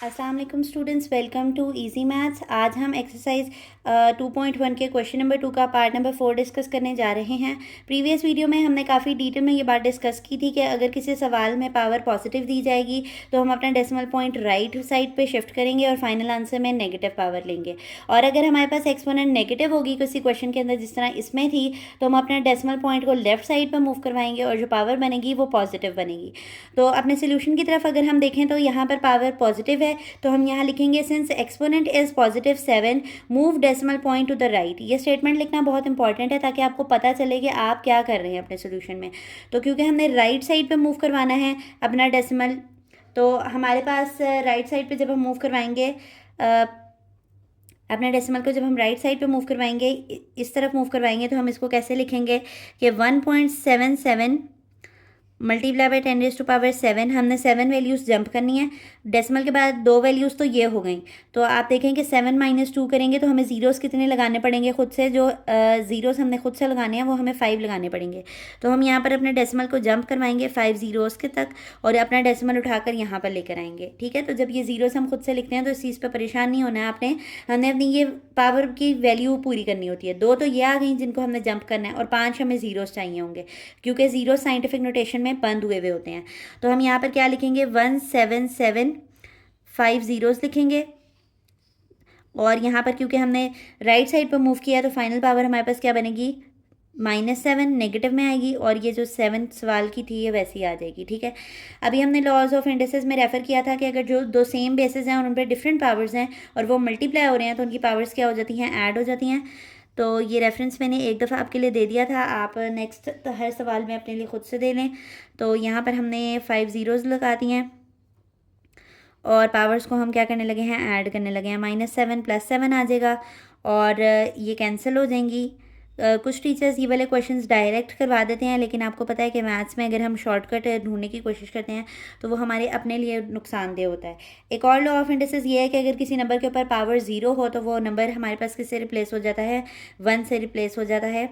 अस्सलाम वालेकुम students, welcome to easy maths. आज हम एक्सरसाइज 2.1 के क्वेश्चन नंबर 2 का पार्ट नंबर 4 डिस्कस करने जा रहे हैं। प्रीवियस वीडियो में हमने काफ़ी डिटेल में ये बात डिस्कस की थी कि अगर किसी सवाल में पावर पॉजिटिव दी जाएगी तो हम अपना डेसिमल पॉइंट राइट साइड पे शिफ्ट करेंगे और फाइनल आंसर में नेगेटिव पावर लेंगे। और अगर हमारे पास एक्सपोनेंट नेगेटिव होगी किसी क्वेश्चन के अंदर जिस तरह इसमें थी, तो हम अपना डेसिमल पॉइंट को लेफ्ट साइड पर मूव करवाएंगे और जो पावर बनेगी वो पॉजिटिव बनेगी। तो अपने सोल्यूशन की तरफ अगर हम देखें तो यहाँ पर पावर पॉजिटिव है, तो हम यहाँ लिखेंगे since exponent is positive 7 move decimal point to the right. ये स्टेटमेंट लिखना बहुत इंपॉर्टेंट है ताकि आपको पता चले कि आप क्या कर रहे हैं अपने सोल्यूशन में। तो क्योंकि हमने राइट साइड पे मूव करवाना है अपना डेसिमल, तो हमारे पास राइट साइड पे जब हम मूव करवाएंगे अपने डेसिमल को, जब हम राइट साइड पे मूव करवाएंगे, इस तरफ मूव करवाएंगे, तो हम इसको कैसे लिखेंगे कि 1.77 मल्टीप्लाई बाई 10⁻⁷। हमने 7 वैल्यूज़ जंप करनी है। डेसिमल के बाद 2 वैल्यूज़ तो ये हो गई, तो आप देखें कि 7 - 2 करेंगे तो हमें ज़ीरोज़ कितने लगाने पड़ेंगे खुद से, जो ज़ीरोज़ हमने खुद से लगाने हैं वो हमें 5 लगाने पड़ेंगे। तो हम यहाँ पर अपने डेसिमल को जंप करवाएंगे 5 ज़ीरोज़ के तक और अपना डेसिमल उठाकर यहाँ पर लेकर आएंगे। ठीक है, तो जब ये ज़ीरोज़ हम खुद से लिखते हैं तो इस चीज़ पर परेशान नहीं होना है आपने। हमने अपनी ये पावर की वैल्यू पूरी करनी होती है। 2 तो ये आ गई जिनको हमने जंप करना है और 5 हमें ज़ीरोज़ चाहिए होंगे क्योंकि ज़ीरो साइंटिफिक नोटेशन में बंद हुए होते हैं। तो हम यहाँ पर क्या लिखेंगे 177 ज़ीरोज़ लिखेंगे और यहाँ पर क्योंकि हमने राइट साइड पर मूव किया तो फाइनल पावर हमारे पास क्या बनेगी -7 नेगेटिव में आएगी और ये जो 7 सवाल की थी ये वैसी आ जाएगी। ठीक है, अभी हमने लॉज ऑफ इंडिसेस में रेफर किया था कि अगर जो दो सेम बेसिस हैं और उन पर डिफरेंट पावर्स हैं और वो मल्टीप्लाई हो रहे हैं तो उनकी पावर्स क्या हो जाती हैं, ऐड हो जाती हैं। तो ये रेफरेंस मैंने एक दफ़ा आपके लिए दे दिया था, आप नेक्स्ट हर सवाल में अपने लिए खुद से दे लें। तो यहाँ पर हमने 5 ज़ीरोज़ लगा दी हैं और पावर्स को हम क्या करने लगे हैं, ऐड करने लगे हैं। -7 + 7 आ जाएगा और ये कैंसिल हो जाएंगी। कुछ टीचर्स ये वाले क्वेश्चंस डायरेक्ट करवा देते हैं, लेकिन आपको पता है कि मैथ्स में अगर हम शॉर्टकट ढूंढने की कोशिश करते हैं तो वो हमारे अपने लिए नुकसानदेह होता है। एक और लॉ ऑफ इंडिसेस ये है कि अगर किसी नंबर के ऊपर पावर 0 हो तो वो नंबर हमारे पास किससे रिप्लेस हो जाता है, 1 से रिप्लेस हो जाता है।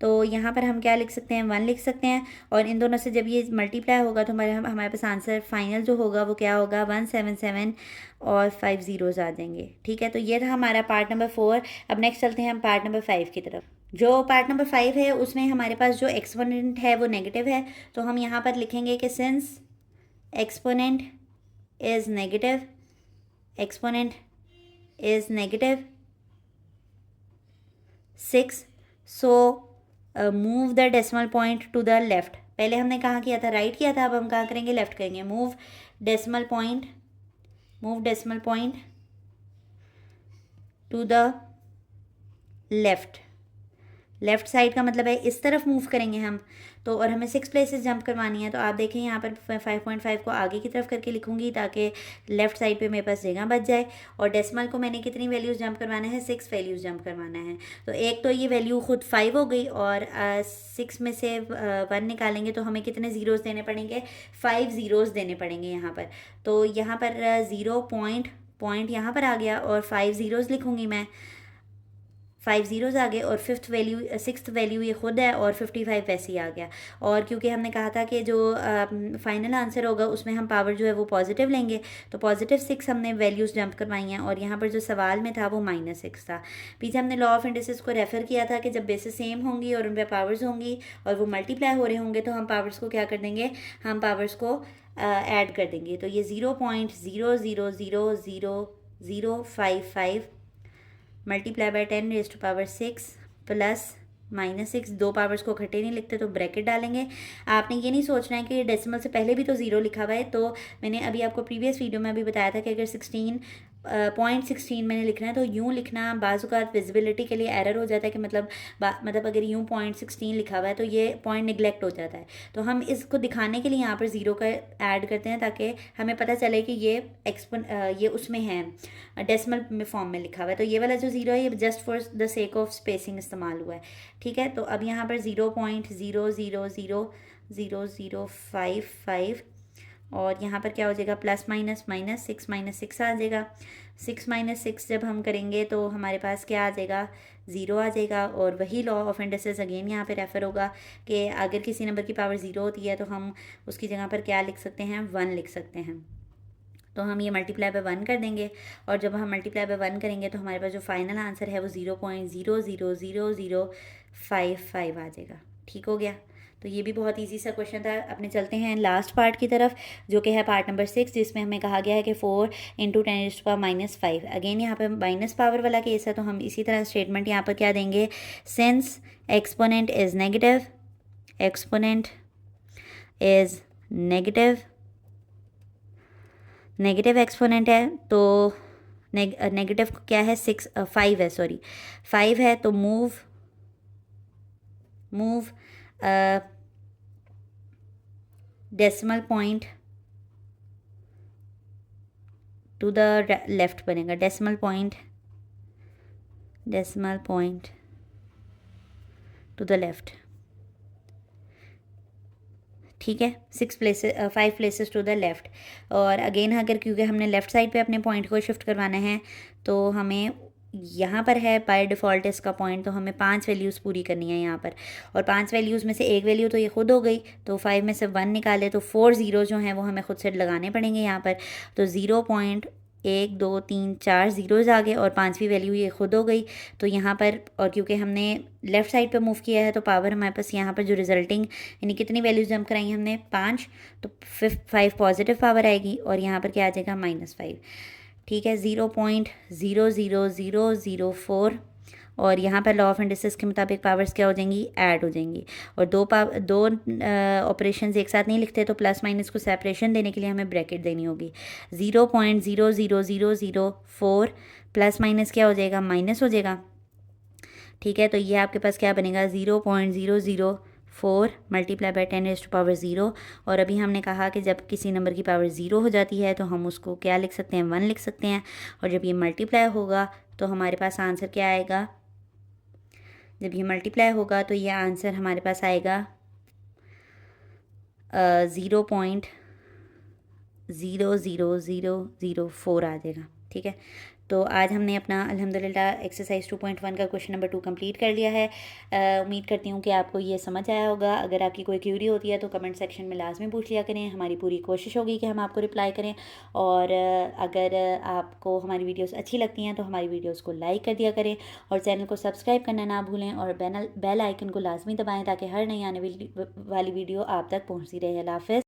तो यहाँ पर हम क्या लिख सकते हैं, 1 लिख सकते हैं और इन दोनों से जब ये मल्टीप्लाई होगा तो हमारे पास आंसर फाइनल जो होगा वो क्या होगा, 177 और 5 ज़ीरोज़ आ जाएंगे। ठीक है, तो ये था हमारा पार्ट नंबर 4। अब नेक्स्ट चलते हैं हम पार्ट नंबर 5 की तरफ। जो पार्ट नंबर 5 है उसमें हमारे पास जो एक्सपोनेंट है वो नेगेटिव है, तो हम यहाँ पर लिखेंगे कि since exponent is negative, exponent is negative 6, so move the decimal point to the left. पहले हमने कहाँ किया था, राइट किया था, अब हम कहाँ करेंगे, लेफ्ट करेंगे। Move decimal point to the left. Left side का मतलब है इस तरफ मूव करेंगे हम। तो और हमें 6 प्लेसेस जंप करवानी है, तो आप देखें यहाँ पर 5.5 को आगे की तरफ करके लिखूंगी ताकि लेफ़्ट साइड पे मेरे पास जगह बच जाए। और डेसिमल को मैंने कितनी वैल्यूज़ जंप करवाना है, 6 वैल्यूज़ जंप करवाना है। तो एक तो ये वैल्यू खुद 5 हो गई और 6 में से 1 निकालेंगे तो हमें कितने ज़ीरोज़ देने पड़ेंगे, 5 ज़ीरोज़ देने पड़ेंगे यहाँ पर। तो यहाँ पर 0 पॉइंट यहाँ पर आ गया और 5 ज़ीरोज़ लिखूँगी मैं, 5 ज़ीरोज़ आ गए और सिक्स्थ वैल्यू ये खुद है और 55 वैसे ही आ गया। और क्योंकि हमने कहा था कि जो फाइनल आंसर होगा उसमें हम पावर जो है वो पॉजिटिव लेंगे, तो +6 हमने वैल्यूज़ जंप करवाई हैं और यहाँ पर जो सवाल में था वो -6 था। पीछे हमने लॉ ऑफ इंडिसेस को रेफ़र किया था कि जब बेसिस सेम होंगी और उन पर पावर्स होंगी और वो मल्टीप्लाई हो रहे होंगे तो हम पावर्स को क्या कर देंगे, हम पावर्स को ऐड कर देंगे। तो ये 0.00000055 मल्टीप्लाई बाई 10⁻⁶ प्लस -6, 2 पावर्स को इकट्ठे नहीं लिखते तो ब्रैकेट डालेंगे। आपने ये नहीं सोचना है कि डेसिमल से पहले भी तो 0 लिखा हुआ है। तो मैंने अभी आपको प्रीवियस वीडियो में भी बताया था कि अगर 16 मैंने लिखना है तो यूँ लिखना, बाज़-औक़ात विजिबिलिटी के लिए एरर हो जाता है कि मतलब अगर यूँ 0.16 लिखा हुआ है तो ये पॉइंट निगलेक्ट हो जाता है। तो हम इसको दिखाने के लिए यहाँ पर 0 का ऐड करते हैं ताकि हमें पता चले कि ये उसमें है, डेसिमल में फॉर्म में लिखा हुआ है। तो ये वाला जो 0 है ये just for the sake of spacing इस्तेमाल हुआ है। ठीक है, तो अब यहाँ पर 0.00000055 और यहाँ पर क्या हो जाएगा, +- -6 आ जाएगा। 6 - 6 जब हम करेंगे तो हमारे पास क्या आ जाएगा, 0 आ जाएगा। और वही लॉ ऑफ इंडिसेस अगेन यहाँ पे रेफ़र होगा कि अगर किसी नंबर की पावर 0 होती है तो हम उसकी जगह पर क्या लिख सकते हैं, 1 लिख सकते हैं। तो हम ये मल्टीप्लाई बाय 1 कर देंगे, और जब हम मल्टीप्लाई बाय 1 करेंगे तो हमारे पास जो फाइनल आंसर है वो 0.0000055 आ जाएगा। ठीक हो गया। तो ये भी बहुत इजी सा क्वेश्चन था। अपने चलते हैं लास्ट पार्ट की तरफ, जो कि है पार्ट नंबर 6, जिसमें हमें कहा गया है कि 4 × 10⁻⁵ अगेन यहाँ पे माइनस पावर वाला केस है, तो हम इसी तरह स्टेटमेंट यहाँ पर क्या देंगे, since exponent is negative, exponent is negative exponent है, तो नेगेटिव क्या है, 5 है, सॉरी 5 है, तो move decimal point to the left बनेगा, decimal point to the left. ठीक है, 5 प्लेसेस टू द लेफ़्ट। और अगेन अगर क्योंकि हमने लेफ़्ट साइड पे अपने पॉइंट को शिफ्ट करवाना है, तो हमें यहाँ पर है बाय डिफ़ॉल्ट इसका पॉइंट, तो हमें 5 वैल्यूज़ पूरी करनी है यहाँ पर, और 5 वैल्यूज़ में से एक वैल्यू तो ये खुद हो गई, तो 5 में से 1 निकाले तो 4 ज़ीरो जो हैं वो हमें खुद से लगाने पड़ेंगे यहाँ पर। तो 0.1 2 3 4 ज़ीरोज़ आ गए, और 5वीं वैल्यू ये खुद हो गई। तो यहाँ पर, और क्योंकि हमने लेफ़्ट साइड पे मूव किया है, तो पावर हमारे पास यहाँ पर जो रिजल्टिंग यानी कितनी वैल्यूज़ जंप कराई हमने 5, तो 5 पॉजिटिव पावर आएगी, और यहाँ पर क्या आ जाएगा -5। ठीक है, 0.00004, और यहाँ पर लॉ ऑफ इंडिसेस के मुताबिक पावर्स क्या हो जाएंगी, ऐड हो जाएंगी। और दो ऑपरेशंस एक साथ नहीं लिखते, तो प्लस माइनस को सेपरेशन देने के लिए हमें ब्रैकेट देनी होगी। 0.00004 प्लस माइनस क्या हो जाएगा, माइनस हो जाएगा। ठीक है, तो ये आपके पास क्या बनेगा, 0.004 मल्टीप्लाई बाय 10⁻�0। और अभी हमने कहा कि जब किसी नंबर की पावर 0 हो जाती है तो हम उसको क्या लिख सकते हैं, 1 लिख सकते हैं, और जब ये मल्टीप्लाई होगा तो हमारे पास आंसर क्या आएगा, जब ये मल्टीप्लाई होगा तो ये आंसर हमारे पास आएगा 0.00004 आ जाएगा। ठीक है, तो आज हमने अपना अल्हम्दुलिल्लाह एक्सरसाइज 2.1 का क्वेश्चन नंबर 2 कंप्लीट कर लिया है। उम्मीद करती हूँ कि आपको ये समझ आया होगा। अगर आपकी कोई क्यूरी होती है तो कमेंट सेक्शन में लाजमी पूछ लिया करें, हमारी पूरी कोशिश होगी कि हम आपको रिप्लाई करें। और अगर आपको हमारी वीडियोस अच्छी लगती हैं तो हमारी वीडियोस को लाइक कर दिया करें, और चैनल को सब्सक्राइब करना ना भूलें, और बेल आइकन को लाजमी दबाएँ ताकि हर नई आने वाली वीडियो आप तक पहुँचती रहे। अल्लाह हाफ़िज़।